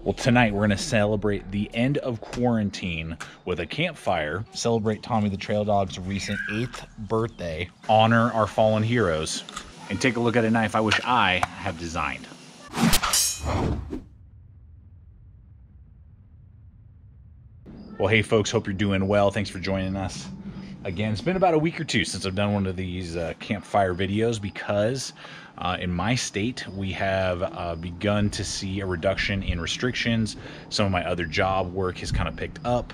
Well, tonight we're going to celebrate the end of quarantine with a campfire, celebrate Tommy the Trail Dog's recent 8th birthday, honor our fallen heroes, and take a look at a knife I wish I had designed. Well, hey folks, hope you're doing well. Thanks for joining us. Again, it's been about a week or two since I've done one of these campfire videos because in my state we have begun to see a reduction in restrictions. Some of my other job work has kind of picked up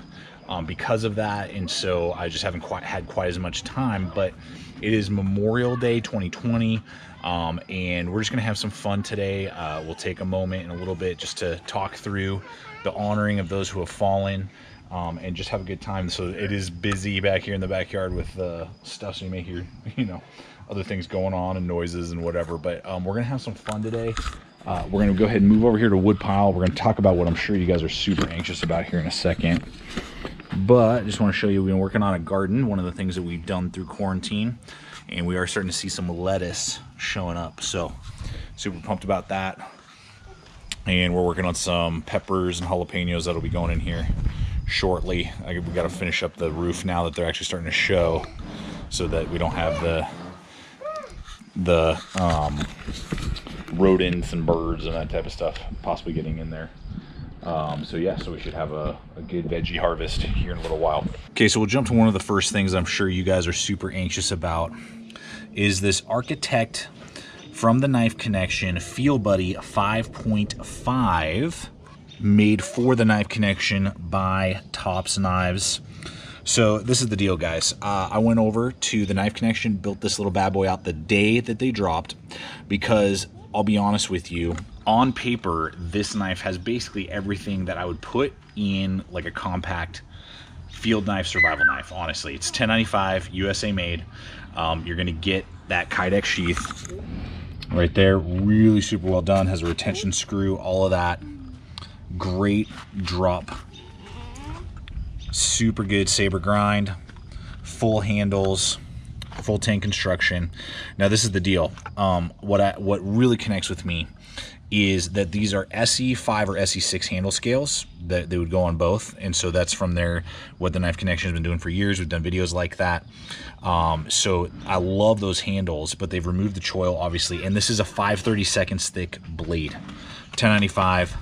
because of that, and so I just haven't had quite as much time. But it is Memorial Day 2020, and we're just going to have some fun today. We'll take a moment in a little bit just to talk through the honoring of those who have fallen. And just have a good time. So it is busy back here in the backyard with stuff, so you may hear, other things going on and noises and whatever. But we're gonna have some fun today. We're gonna go ahead and move over here to woodpile. We're gonna talk about what I'm sure you guys are super anxious about here in a second. But I just want to show you, we've been working on a garden, one of the things that we've done through quarantine, and we are starting to see some lettuce showing up. So super pumped about that. And we're working on some peppers and jalapenos that'll be going in here shortly. We got to finish up the roof now that they're actually starting to show, so that we don't have the rodents and birds and that type of stuff possibly getting in there. So yeah, so we should have a good veggie harvest here in a little while. Okay, so we'll jump to one of the first things I'm sure you guys are super anxious about, is this Architect from the Knife Connection Feel Buddy 5.5, made for the Knife Connection by Tops Knives. So this is the deal, guys. I went over to the Knife Connection, built this little bad boy out the day that they dropped, because I'll be honest with you, on paper this knife has basically everything that I would put in like a compact field knife, survival knife. Honestly, it's $10.95, USA made. You're gonna get that Kydex sheath right there, really super well done, has a retention screw, all of that. Great drop, super good Saber grind, full handles, full Tang construction. Now this is the deal. What really connects with me is that these are SE5 or SE6 handle scales that they would go on both, and so that's from what the Knife Connection has been doing for years. We've done videos like that. So I love those handles, but they've removed the choil obviously, and this is a 5/32 thick blade, $10.95.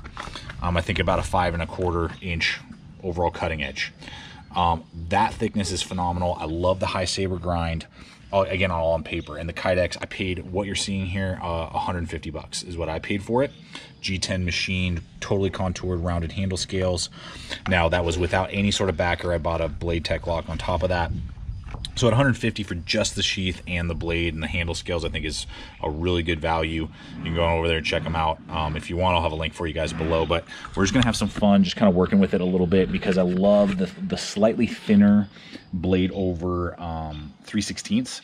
I think about a 5 1/4 inch overall cutting edge. That thickness is phenomenal. I love the high Saber grind. Again, all on paper. And the Kydex, I paid what you're seeing here, $150 is what I paid for it. G10 machined, totally contoured, rounded handle scales. Now that was without any sort of backer. I bought a Blade Tech lock on top of that. So at $150 for just the sheath and the blade and the handle scales, I think is a really good value. You can go over there and check them out. If you want, I'll have a link for you guys below. But we're just gonna have some fun, just kind of working with it a little bit, because I love the slightly thinner blade over 3/16.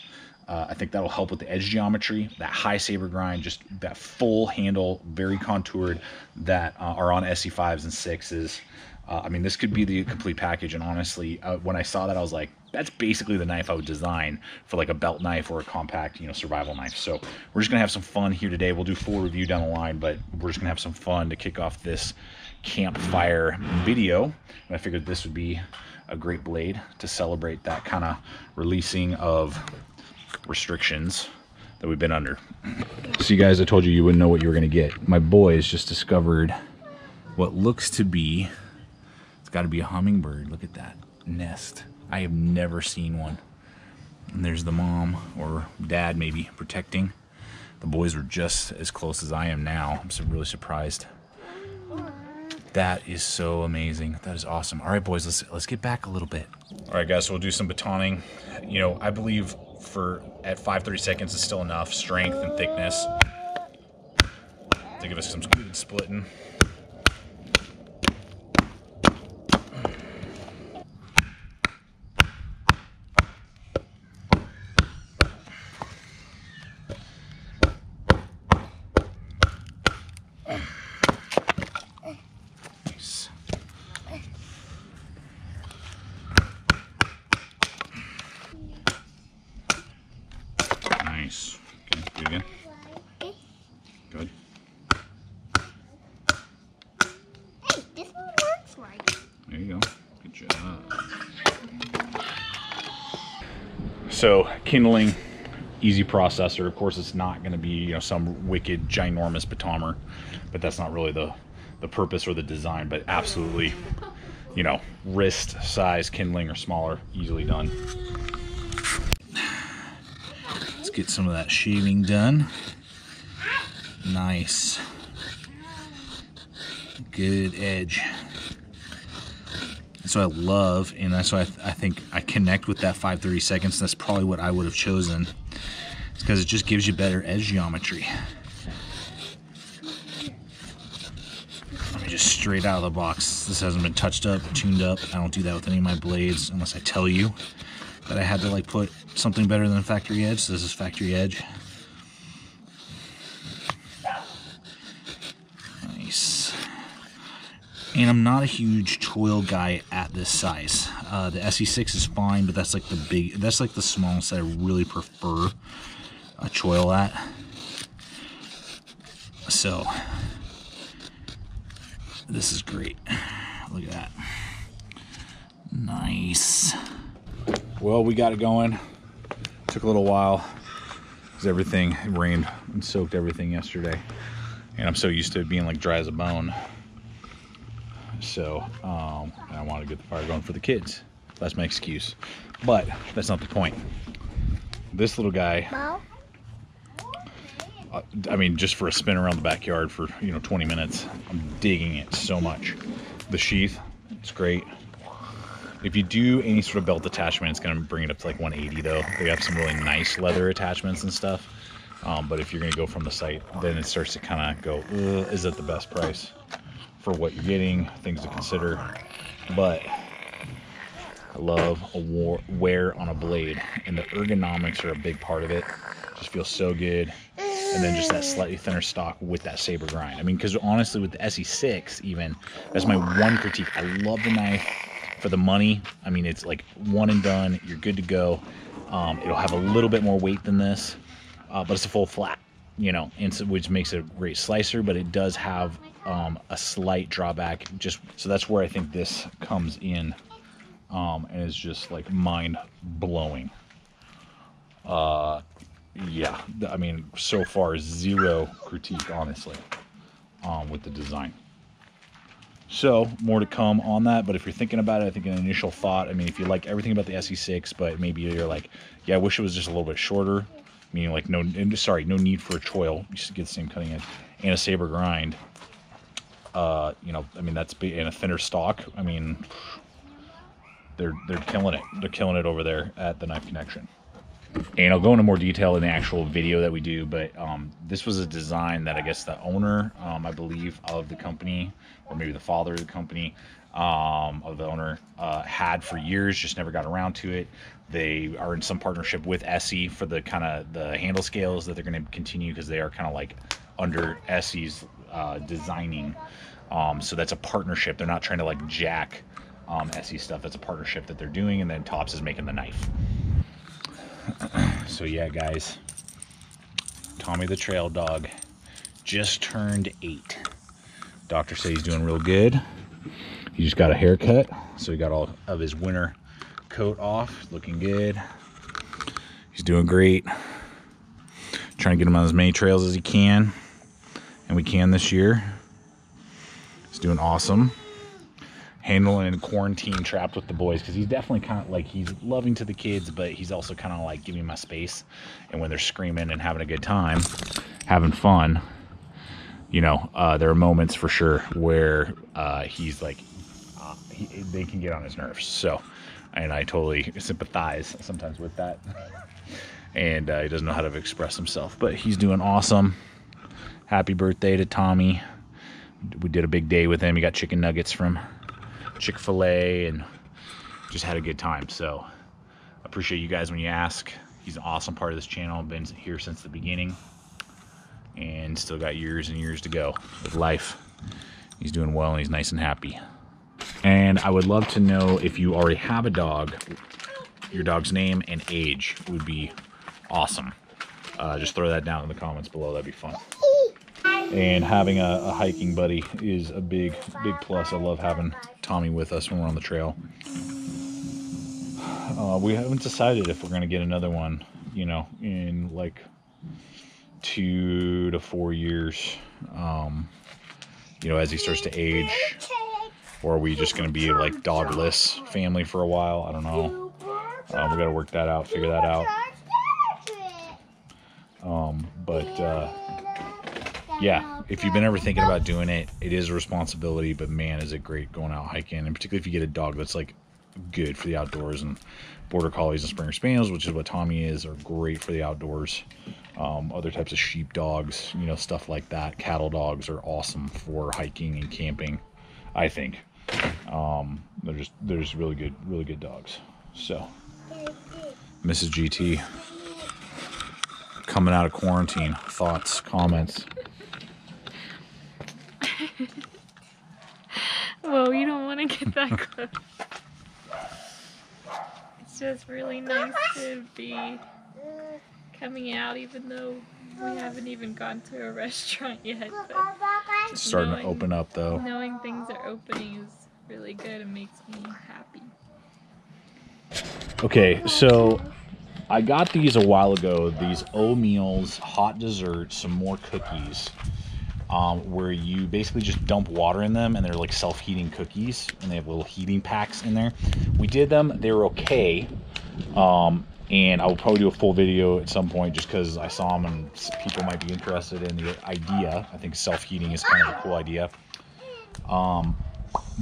I think that'll help with the edge geometry. That high Saber grind, just that full handle, very contoured, that are on SE5s and 6s. I mean, this could be the complete package, and honestly, when I saw that, I was like, that's basically the knife I would design for like a belt knife or a compact, survival knife. So we're just gonna have some fun here today. We'll do full review down the line, but we're just gonna have some fun to kick off this campfire video. And I figured this would be a great blade to celebrate that kind of releasing of restrictions that we've been under. So you guys, I told you wouldn't know what you were gonna get. My boys just discovered what looks to be, it's got to be a hummingbird. Look at that nest. I have never seen one. And there's the mom or dad maybe protecting. The boys were just as close as I am now. I'm so really surprised. That is so amazing. That is awesome. All right, boys, let's get back a little bit. All right, guys, so we'll do some batoning. I believe at 5/32 is still enough strength and thickness to give us some good splitting. Nice. Okay, do it again. Good. That's right. There you go. Good job. So kindling, easy processor. Of course, it's not going to be, you know, some wicked ginormous batomer, but that's not really the purpose or the design. But absolutely, you know, wrist size kindling or smaller, easily done. Let's get some of that shaving done. Nice. Good edge. That's what I love, and that's why I think I connect with that 5/32. That's probably what I would have chosen. It's because it just gives you better edge geometry. Let me just straight out of the box. This hasn't been touched up, tuned up. I don't do that with any of my blades unless I tell you that I had to like put something better than factory edge. So this is factory edge. Nice. And I'm not a huge choil guy at this size. The SE6 is fine, but that's like that's like the smallest that I really prefer a choil at. So this is great. Look at that. Nice. Well, we got it going. Took a little while because everything, it rained and soaked everything yesterday. And I'm so used to it being like dry as a bone. So I want to get the fire going for the kids. That's my excuse. But that's not the point. This little guy, I mean, just for a spin around the backyard for, you know, 20 minutes, I'm digging it so much. The sheath, it's great. If you do any sort of belt attachment, it's going to bring it up to like 180 though. They have some really nice leather attachments and stuff. But if you're going to go from the site, then it starts to kind of go, is it the best price for what you're getting? Things to consider. But I love a wear on a blade, and the ergonomics are a big part of it. Just feels so good. And then just that slightly thinner stock with that Saber grind. I mean, because honestly with the SE6 even, that's my one critique. I love the knife for the money. I mean, it's like one and done. You're good to go. It'll have a little bit more weight than this, but it's a full flat, you know, and so, which makes it a great slicer, but it does have a slight drawback. Just so that's where I think this comes in, and is just like mind blowing. Yeah, I mean, so far zero critique, honestly, with the design. So more to come on that, but if you're thinking about it, I think an initial thought, I mean, if you like everything about the SE6, but maybe you're like, yeah, I wish it was just a little bit shorter, meaning like no need for a choil, you should get the same cutting edge, and a Saber grind, you know, I mean, that's big, and a thinner stock. I mean, they're killing it. They're killing it over there at the Knife Connection. And I'll go into more detail in the actual video that we do, but this was a design that I guess the owner, I believe, of the company, or maybe the father of the company, of the owner, had for years, just never got around to it. They are in some partnership with SE for the kind of the handle scales that they're going to continue, because they are kind of like under SE's designing. So that's a partnership. They're not trying to like jack SE stuff. That's a partnership that they're doing, and then Tops is making the knife. So yeah, guys, Tommy the trail dog just turned 8. Doctor says he's doing real good. He just got a haircut, so he got all of his winter coat off, looking good. He's doing great. Trying to get him on as many trails as he can, and we can this year. He's doing awesome. Handling quarantine, trapped with the boys, because he's definitely kind of like, he's loving to the kids, but he's also kind of like, give me my space. And when they're screaming and having a good time, having fun, you know, there are moments for sure where he's like, they can get on his nerves. So, and I totally sympathize sometimes with that. And he doesn't know how to express himself, but he's doing awesome. Happy birthday to Tommy. We did a big day with him. He got chicken nuggets from Chick-fil-A and just had a good time. So appreciate you guys when you ask. He's an awesome part of this channel. Been here since the beginning and still got years and years to go with life. He's doing well and he's nice and happy. And I would love to know if you already have a dog, your dog's name and age would be awesome. Just throw that down in the comments below. That'd be fun. And having a hiking buddy is a big plus. I love having Tommy with us when we're on the trail. We haven't decided if we're going to get another one, you know, in like 2 to 4 years, you know, as he starts to age. Or are we just going to be like dogless family for a while? I don't know. We got to work that out, figure that out. Yeah, if you've been ever thinking about doing it, it is a responsibility, but man, is it great going out hiking. And particularly if you get a dog that's like good for the outdoors. And border collies and Springer Spaniels, which is what Tommy is, are great for the outdoors. Other types of sheep dogs, you know, stuff like that. Cattle dogs are awesome for hiking and camping, I think. They're just really good dogs. So, Mrs. GT, coming out of quarantine, thoughts, comments? Whoa, you don't want to get that close. It's just really nice to be coming out, even though we haven't even gone to a restaurant yet. But It's starting to open up, though. Knowing things are opening is really good and makes me happy. Okay, so I got these a while ago. These oatmeals, hot dessert, some more cookies. Where you basically just dump water in them, and they're like self-heating cookies, and they have little heating packs in there. We did them. They were okay. And I will probably do a full video at some point just because I saw them and people might be interested in the idea. I think self-heating is kind of a cool idea.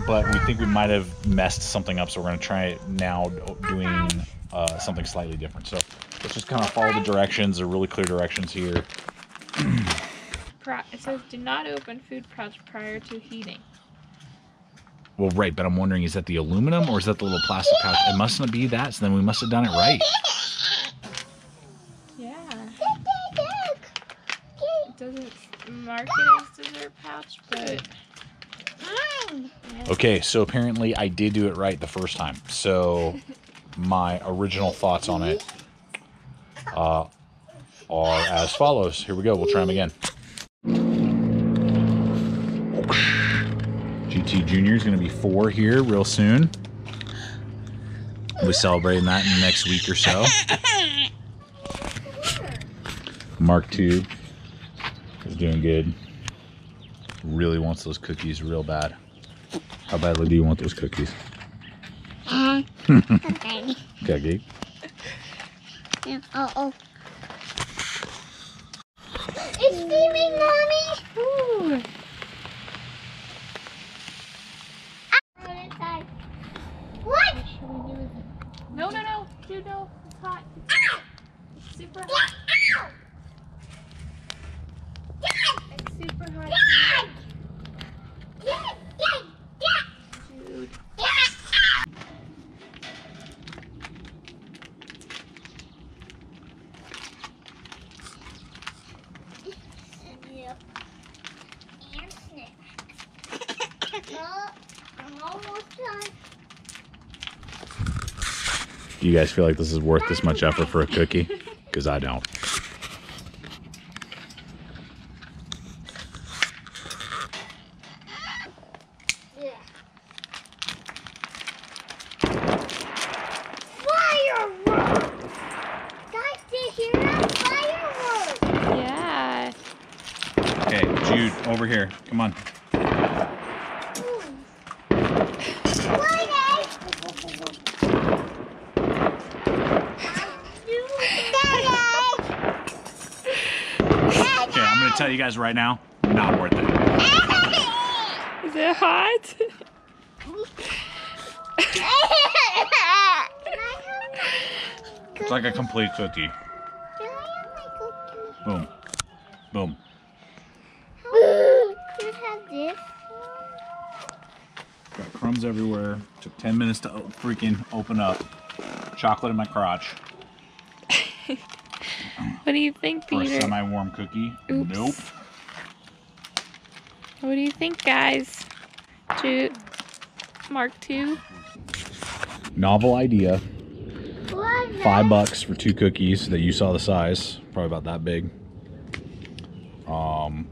But we think we might have messed something up, so we're going to try it now doing something slightly different. So let's just kind of follow the directions. They're really clear directions here. It says, do not open food pouch prior to heating. Well, right, but I'm wondering, is that the aluminum or is that the little plastic pouch? It mustn't be that, so then we must have done it right. Yeah. It doesn't mark it as dessert pouch, but... Okay, so apparently I did do it right the first time. So my original thoughts on it are as follows. Here we go. We'll try them again. GT Junior is going to be 4 here real soon. We'll be celebrating that in the next week or so. Mark II is doing good. Really wants those cookies real bad. How badly do you want those cookies? Okay. Okay. Uh-oh. It's steaming, Mommy! Ooh. What? No, dude, no. It's hot. It's super hot. It's super hot. Dude. Yep. And snacks. I'm almost done. Do you guys feel like this is worth this much effort for a cookie? Because I don't. Yeah. Fireworks! Guys, did you hear that? Fireworks! Yeah. Okay, Jude, over here. Come on. Okay, I'm going to tell you guys right now, not worth it. Is it hot? It's like a complete cookie. Boom. Boom. You have this? Got crumbs everywhere. Took 10 minutes to freaking open up. Chocolate in my crotch. What do you think, For a Peter? semi-warm cookie. Oops. Nope. What do you think, guys? Mark II? Novel idea. What? $5 for 2 cookies that you saw the size. Probably about that big.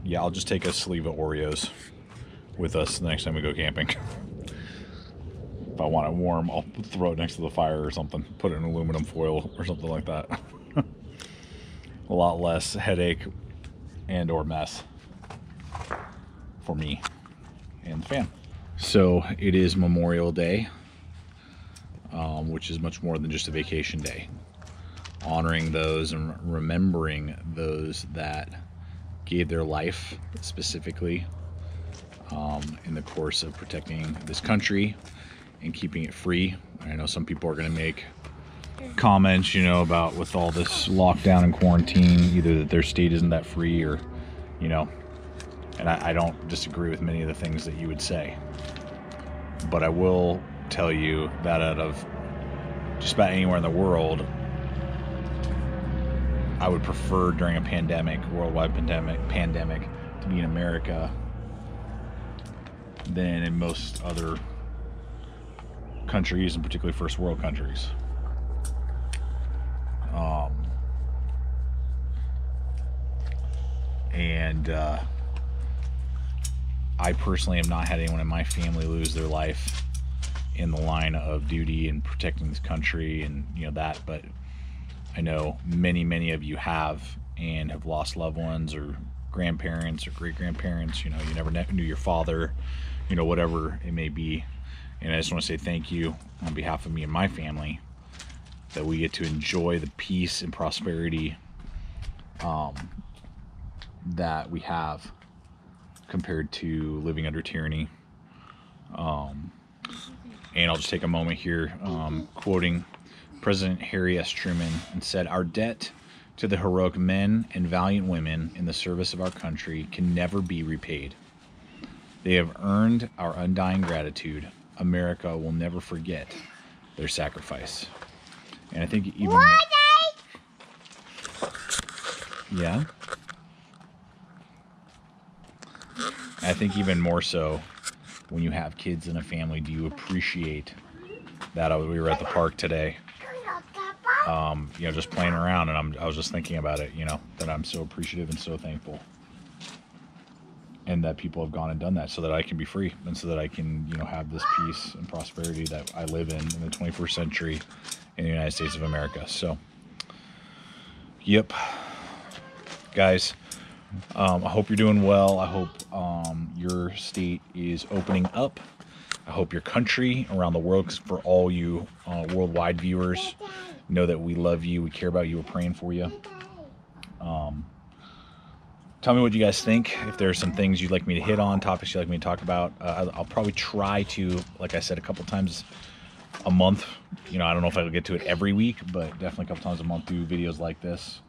Yeah, I'll just take a sleeve of Oreos with us the next time we go camping. If I want it warm, I'll throw it next to the fire or something. Put it in aluminum foil or something like that. A lot less headache and or mess for me and the fam. So it is Memorial Day, which is much more than just a vacation day. Honoring those and remembering those that gave their life specifically in the course of protecting this country and keeping it free. I know some people are going to make comments, you know, about with all this lockdown and quarantine, either that their state isn't that free or, you know, and I don't disagree with many of the things that you would say. But I will tell you that out of just about anywhere in the world, I would prefer during a pandemic, worldwide pandemic, to be in America than in most other countries, and particularly first world countries. I personally have not had anyone in my family lose their life in the line of duty and protecting this country and, you know, that, but I know many of you have and have lost loved ones or grandparents or great-grandparents. You know, you never knew your father, you know, whatever it may be. And I just want to say thank you on behalf of me and my family that we get to enjoy the peace and prosperity that we have compared to living under tyranny. And I'll just take a moment here, quoting President Harry S. Truman, and said, "Our debt to the heroic men and valiant women in the service of our country can never be repaid. They have earned our undying gratitude. America will never forget their sacrifice." And I think even... Yeah? I think even more so when you have kids in a family, do you appreciate that? We were at the park today, you know, just playing around, and I was just thinking about it, you know, that I'm so appreciative and so thankful, and that people have gone and done that so that I can be free and so that I can, you know, have this peace and prosperity that I live in the 21st century in the United States of America. So, yep, guys. I hope you're doing well. I hope your state is opening up. I hope your country around the world, because for all you worldwide viewers, know that we love you, we care about you, we're praying for you. Tell me what you guys think. If there's some things you'd like me to hit on, topics you'd like me to talk about. I'll probably try to, like I said, a couple times a month. You know, I don't know if I'll get to it every week, but definitely a couple times a month do videos like this.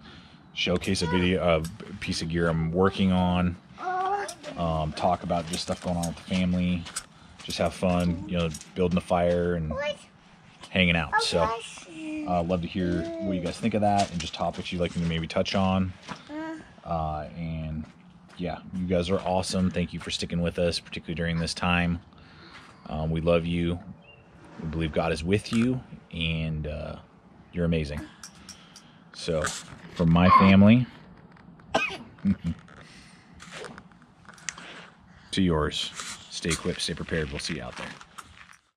Showcase a piece of gear I'm working on, talk about just stuff going on with the family, just have fun, you know, building a fire and hanging out. So I'd love to hear what you guys think of that and just topics you'd like me to maybe touch on. And yeah, you guys are awesome. Thank you for sticking with us, particularly during this time. We love you. We believe God is with you, and you're amazing. So, from my family to yours, stay equipped, stay prepared. We'll see you out there.